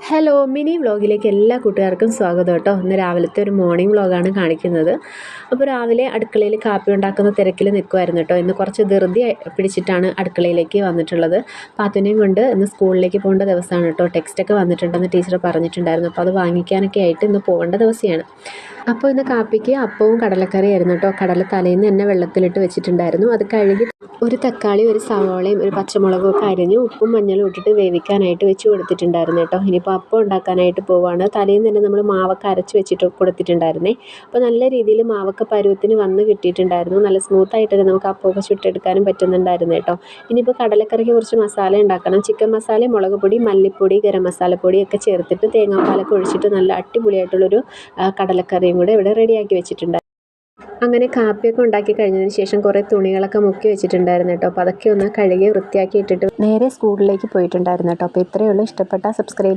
Hello mini വ്ളോഗിലേക്ക് എല്ലാ കൂട്ടുകാർക്കും സ്വാഗതം കേട്ടോ. ഇന്ന് രാവിലത്തെ ഒരു മോർണിംഗ് വ്ളോഗാണ് കാണിക്കുന്നത്. അപ്പോൾ രാവിലെ അടുക്കളയിൽ കാപ്പി ഉണ്ടാക്കുന്ന തിരക്കിൽ നിൽക്കുമായിരുന്നു കേട്ടോ. ഇന്ന് കുറച്ച് ധൃതി പിടിച്ചിട്ടാണ് അടുക്കളയിലേക്ക് വന്നിട്ടുള്ളത്. പാത്തുനെയും കൊണ്ട് ഇന്ന് സ്കൂളിലേക്ക് പോകേണ്ട ദിവസമാണ് കേട്ടോ. ടെക്സ്റ്റൊക്കെ വന്നിട്ടുണ്ടെന്ന് ടീച്ചർ പറഞ്ഞിട്ടുണ്ടായിരുന്നു. അപ്പോൾ അത് വാങ്ങിക്കാനൊക്കെ ആയിട്ട് ഇന്ന് പോകേണ്ട ദിവസമാണ്. അപ്പോൾ ഇന്ന് കാപ്പിക്ക് അപ്പവും കടലക്കറിയായിരുന്നു കേട്ടോ. കടല തലേന്ന് തന്നെ വെള്ളത്തിലിട്ട് വെച്ചിട്ടുണ്ടായിരുന്നു. അത് കഴുകി ഒരു തക്കാളി, ഒരു സവാളയും ഒരു പച്ചമുളകും ഒക്കെ അരിഞ്ഞ് ഉപ്പും മഞ്ഞളും ഇട്ടിട്ട് വേവിക്കാനായിട്ട് വെച്ച് കൊടുത്തിട്ടുണ്ടായിരുന്നു കേട്ടോ. ഇനിയിപ്പോൾ അപ്പം ഉണ്ടാക്കാനായിട്ട് പോവുകയാണ്. തലേന്ന് തന്നെ നമ്മൾ മാവൊക്കെ അരച്ച് വെച്ചിട്ട് കൊടുത്തിട്ടുണ്ടായിരുന്നേ. അപ്പോൾ നല്ല രീതിയിൽ മാവൊക്കെ പരുവത്തിന് വന്ന് കിട്ടിയിട്ടുണ്ടായിരുന്നു. നല്ല സ്മൂത്തായിട്ട് തന്നെ നമുക്ക് അപ്പമൊക്കെ ചുട്ടെടുക്കാനും പറ്റുന്നുണ്ടായിരുന്നു കേട്ടോ. ഇനിയിപ്പോൾ കടലക്കറിക്ക് കുറച്ച് മസാല ഉണ്ടാക്കണം. ചിക്കൻ മസാല, മുളക് പൊടി, മല്ലിപ്പൊടി, ഗരം മസാലപ്പൊടി ഒക്കെ ചേർത്തിട്ട് തേങ്ങാപ്പാലൊക്കെ ഒഴിച്ചിട്ട് നല്ല അടിപൊളിയായിട്ടുള്ളൊരു കടലക്കറിയും കൂടെ ഇവിടെ റെഡിയാക്കി വെച്ചിട്ടുണ്ട്. അങ്ങനെ കാപ്പിയൊക്കെ ഉണ്ടാക്കി കഴിഞ്ഞതിന് ശേഷം കുറേ തുണികളൊക്കെ മുക്കി വെച്ചിട്ടുണ്ടായിരുന്നു കേട്ടോ. അപ്പോൾ അതൊക്കെ ഒന്ന് കഴുകി വൃത്തിയാക്കി ഇട്ടിട്ട് നേരെ സ്കൂളിലേക്ക് പോയിട്ടുണ്ടായിരുന്നു കേട്ടോ. അപ്പോൾ ഇത്രയേ ഉള്ളൂ. ഇഷ്ടപ്പെട്ട സബ്സ്ക്രൈബ്